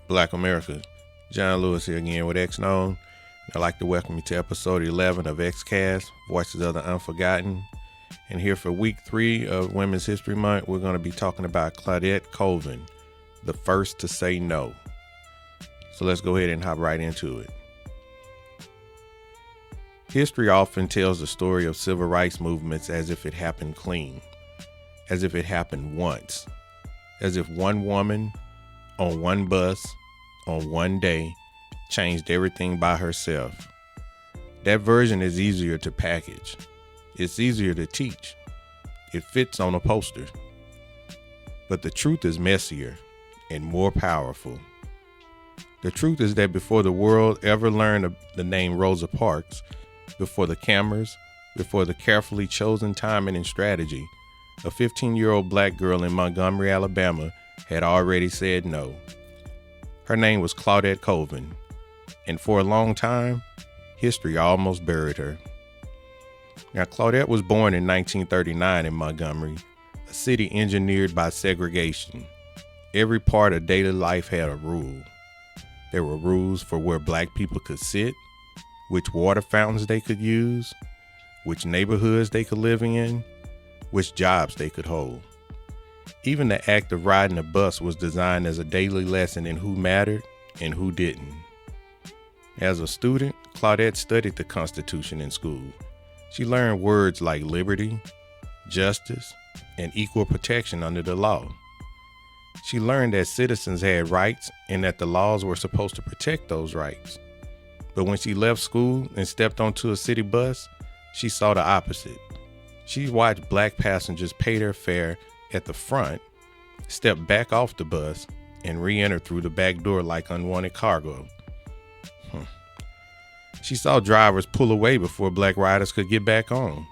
Black America. John Lewis here again with X Known. I'd like to welcome you to episode 11 of XCast, Voices of the Unforgotten. And here for week 3 of Women's History Month, we're going to be talking about Claudette Colvin, the first to say no. So let's go ahead and hop right into it. History often tells the story of civil rights movements as if it happened clean, as if it happened once, as if one woman on one bus on one day changed everything by herself. That version is easier to package. It's easier to teach. It fits on a poster. But the truth is messier and more powerful. The truth is that before the world ever learned the name Rosa Parks, before the cameras, before the carefully chosen timing and strategy, a 15-year-old black girl in Montgomery, Alabama had already said no. Her name was Claudette Colvin, and for a long time, history almost buried her. Now, Claudette was born in 1939 in Montgomery, a city engineered by segregation. Every part of daily life had a rule. There were rules for where black people could sit, which water fountains they could use, which neighborhoods they could live in, which jobs they could hold. Even the act of riding a bus was designed as a daily lesson in who mattered and who didn't. As a student, Claudette studied the Constitution in school. She learned words like liberty, justice, and equal protection under the law. She learned that citizens had rights and that the laws were supposed to protect those rights. But when she left school and stepped onto a city bus, she saw the opposite. She watched black passengers pay their fare at the front, step back off the bus, and re-enter through the back door like unwanted cargo. She saw drivers pull away before black riders could get back on.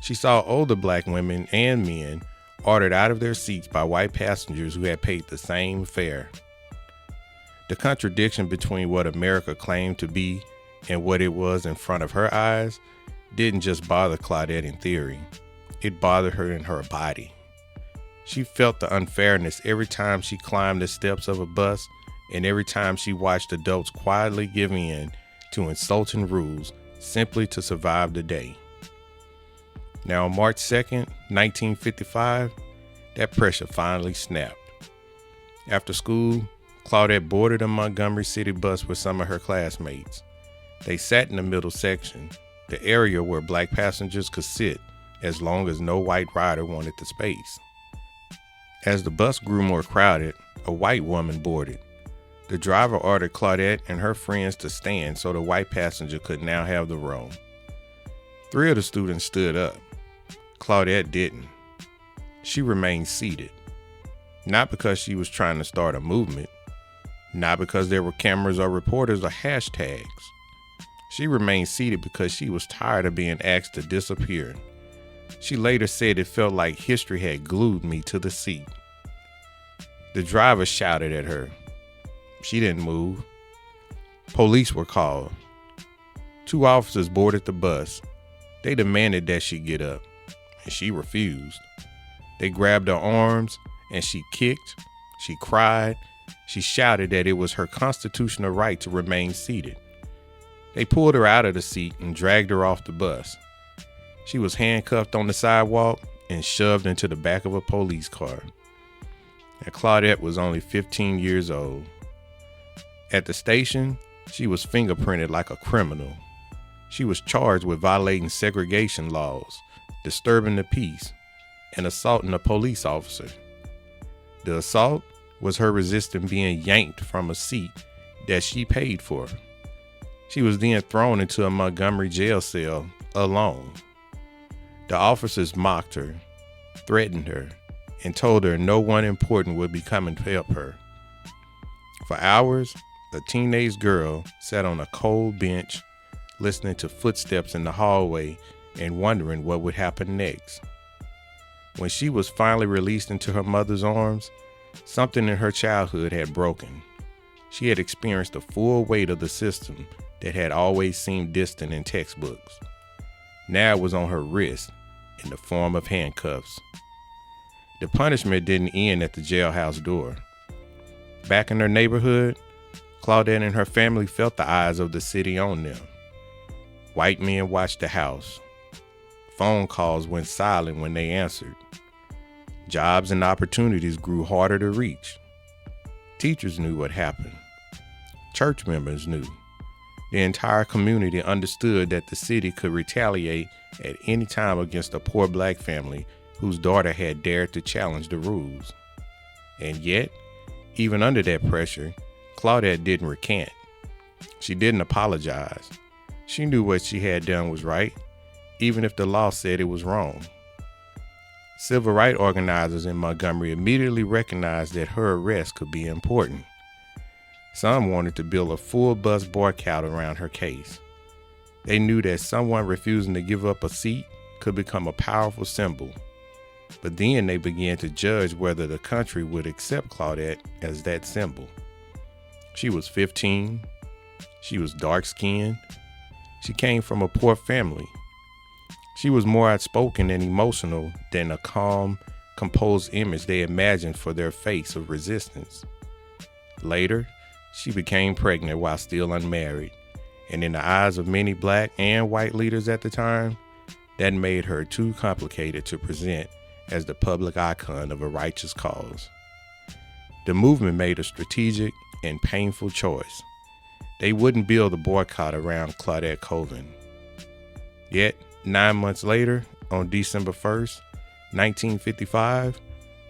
She saw older black women and men ordered out of their seats by white passengers who had paid the same fare. The contradiction between what America claimed to be and what it was in front of her eyes didn't just bother Claudette in theory. It bothered her in her body. She felt the unfairness every time she climbed the steps of a bus and every time she watched adults quietly give in to insulting rules simply to survive the day. Now, on March 2nd, 1955, that pressure finally snapped. After school, Claudette boarded a Montgomery city bus with some of her classmates. They sat in the middle section, the area where black passengers could sit as long as no white rider wanted the space. As the bus grew more crowded, a white woman boarded. The driver ordered Claudette and her friends to stand so the white passenger could now have the row. 3 of the students stood up. Claudette didn't. She remained seated. Not because she was trying to start a movement, not because there were cameras or reporters or hashtags. She remained seated because she was tired of being asked to disappear. She later said it felt like history had glued me to the seat. The driver shouted at her. She didn't move. Police were called. 2 officers boarded the bus. They demanded that she get up, and she refused. They grabbed her arms, and she kicked, she cried, she shouted that it was her constitutional right to remain seated. They pulled her out of the seat and dragged her off the bus. She was handcuffed on the sidewalk and shoved into the back of a police car. And Claudette was only 15 years old. At the station, she was fingerprinted like a criminal. She was charged with violating segregation laws, disturbing the peace, and assaulting a police officer. The assault was her resisting being yanked from a seat that she paid for. She was then thrown into a Montgomery jail cell alone. The officers mocked her, threatened her, and told her no one important would be coming to help her. For hours, a teenage girl sat on a cold bench, listening to footsteps in the hallway and wondering what would happen next. When she was finally released into her mother's arms, something in her childhood had broken. She had experienced the full weight of the system that had always seemed distant in textbooks. Now it was on her wrist in the form of handcuffs. The punishment didn't end at the jailhouse door. Back in her neighborhood, Claudette and her family felt the eyes of the city on them. White men watched the house. Phone calls went silent when they answered. Jobs and opportunities grew harder to reach. Teachers knew what happened. Church members knew. The entire community understood that the city could retaliate at any time against a poor black family whose daughter had dared to challenge the rules. And yet, even under that pressure, Claudette didn't recant. She didn't apologize. She knew what she had done was right, even if the law said it was wrong. Civil rights organizers in Montgomery immediately recognized that her arrest could be important. Some wanted to build a full bus boycott around her case. They knew that someone refusing to give up a seat could become a powerful symbol. But then they began to judge whether the country would accept Claudette as that symbol. She was 15. She was dark-skinned. She came from a poor family. She was more outspoken and emotional than a calm, composed image they imagined for their face of resistance. Later, she became pregnant while still unmarried, and in the eyes of many black and white leaders at the time, that made her too complicated to present as the public icon of a righteous cause. The movement made a strategic and painful choice. They wouldn't build a boycott around Claudette Colvin. Yet, 9 months later, on December 1st, 1955,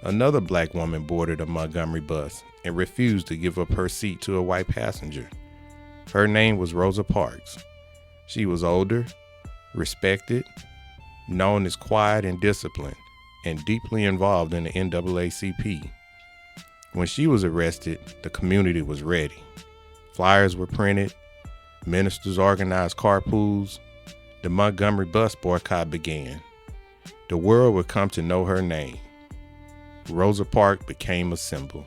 another black woman boarded a Montgomery bus and refused to give up her seat to a white passenger. Her name was Rosa Parks. She was older, respected, known as quiet and disciplined, and deeply involved in the NAACP. When she was arrested, the community was ready. Flyers were printed, ministers organized carpools. The Montgomery bus boycott began. The world would come to know her name. Rosa Parks became a symbol.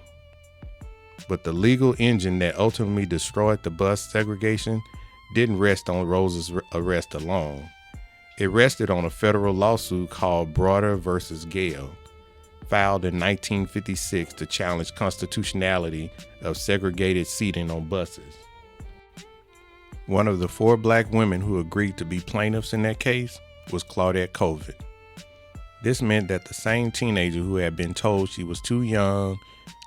But the legal engine that ultimately destroyed the bus segregation didn't rest on Rosa's arrest alone. It rested on a federal lawsuit called Broder versus Gale, filed in 1956 to challenge constitutionality of segregated seating on buses. One of the 4 black women who agreed to be plaintiffs in that case was Claudette Colvin. This meant that the same teenager who had been told she was too young,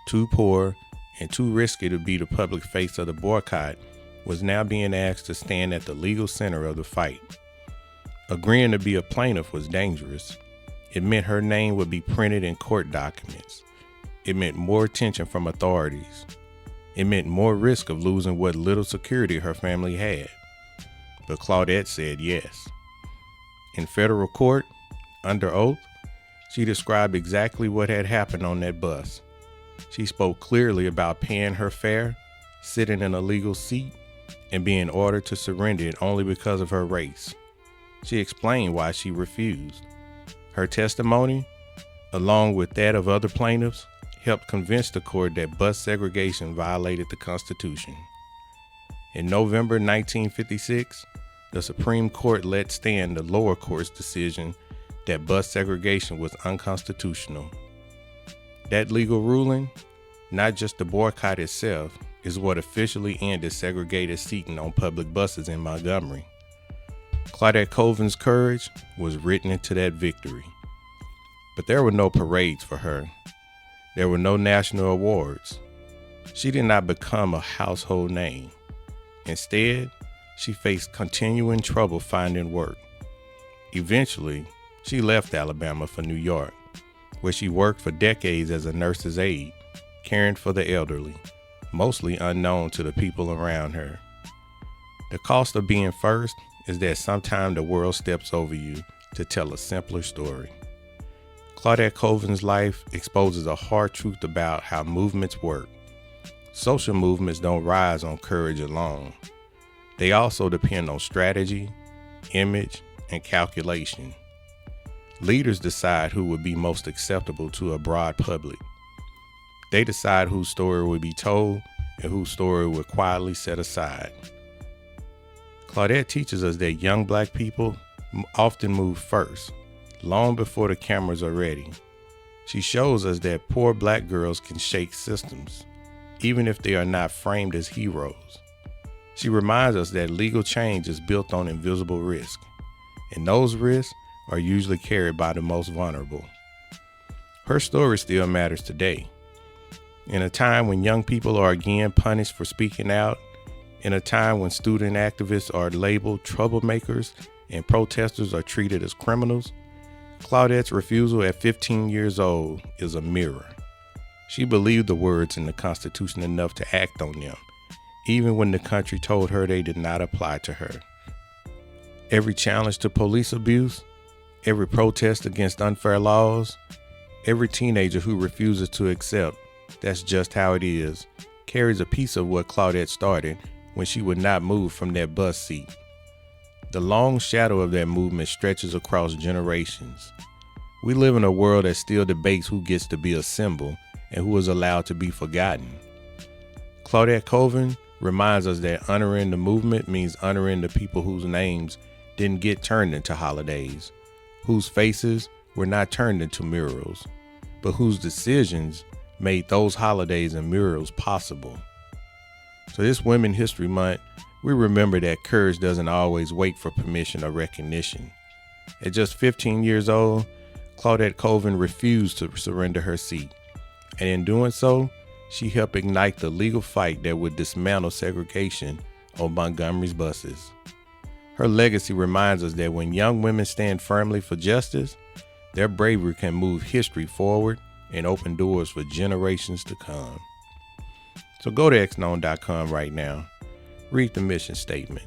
too poor, and too risky to be the public face of the boycott was now being asked to stand at the legal center of the fight. Agreeing to be a plaintiff was dangerous. It meant her name would be printed in court documents. It meant more attention from authorities. It meant more risk of losing what little security her family had. But Claudette said yes. In federal court, under oath, she described exactly what had happened on that bus. She spoke clearly about paying her fare, sitting in a legal seat, and being ordered to surrender it only because of her race. She explained why she refused. Her testimony, along with that of other plaintiffs, helped convince the court that bus segregation violated the Constitution. In November 1956, the Supreme Court let stand the lower court's decision that bus segregation was unconstitutional. That legal ruling, not just the boycott itself, is what officially ended segregated seating on public buses in Montgomery. Claudette Colvin's courage was written into that victory. But there were no parades for her. There were no national awards. She did not become a household name. Instead, she faced continuing trouble finding work. Eventually, she left Alabama for New York, where she worked for decades as a nurse's aide, caring for the elderly, mostly unknown to the people around her. The cost of being first is that sometimes the world steps over you to tell a simpler story. Claudette Colvin's life exposes a hard truth about how movements work. Social movements don't rise on courage alone. They also depend on strategy, image, and calculation. Leaders decide who would be most acceptable to a broad public. They decide whose story will be told and whose story will quietly set aside. Claudette teaches us that young black people often move first, long before the cameras are ready. She shows us that poor black girls can shake systems, even if they are not framed as heroes. She reminds us that legal change is built on invisible risk, and those risks are usually carried by the most vulnerable. Her story still matters today. In a time when young people are again punished for speaking out, in a time when student activists are labeled troublemakers and protesters are treated as criminals, Claudette's refusal at 15 years old is a mirror. She believed the words in the Constitution enough to act on them, even when the country told her they did not apply to her. Every challenge to police abuse, every protest against unfair laws, every teenager who refuses to accept that's just how it is carries a piece of what Claudette started when she would not move from that bus seat. The long shadow of that movement stretches across generations. We live in a world that still debates who gets to be a symbol and who is allowed to be forgotten. Claudette Colvin reminds us that honoring the movement means honoring the people whose names didn't get turned into holidays, whose faces were not turned into murals, but whose decisions made those holidays and murals possible. So this Women's History Month, we remember that courage doesn't always wait for permission or recognition. At just 15 years old, Claudette Colvin refused to surrender her seat, and in doing so, she helped ignite the legal fight that would dismantle segregation on Montgomery's buses. Her legacy reminds us that when young women stand firmly for justice, their bravery can move history forward and open doors for generations to come. So go to xknown.com right now, read the mission statement,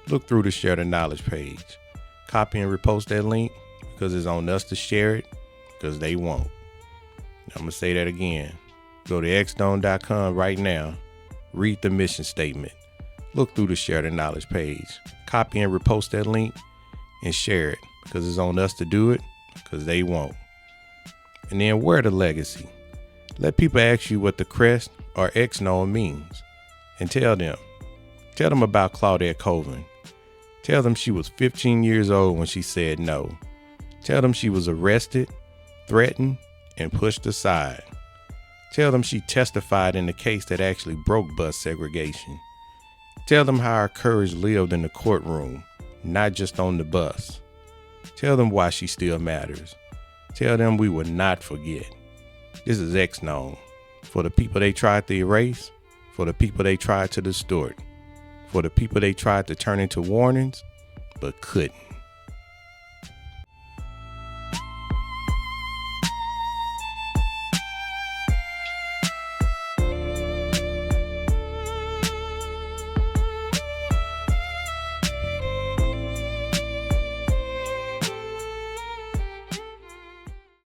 look through the Share the Knowledge page, copy and repost that link because it's on us to share it because they won't. I'm going to say that again. Go to xknown.com right now, read the mission statement, look through the Share the Knowledge page, copy and repost that link, and share it because it's on us to do it because they won't. And then wear the legacy. Let people ask you what the crest or X-Known means and tell them. Tell them about Claudette Colvin. Tell them she was 15 years old when she said no. Tell them she was arrested, threatened, and pushed aside. Tell them she testified in the case that actually broke bus segregation. Tell them how her courage lived in the courtroom, not just on the bus. Tell them why she still matters. Tell them we will not forget. This is X-Known. For the people they tried to erase, for the people they tried to distort, for the people they tried to turn into warnings, but couldn't.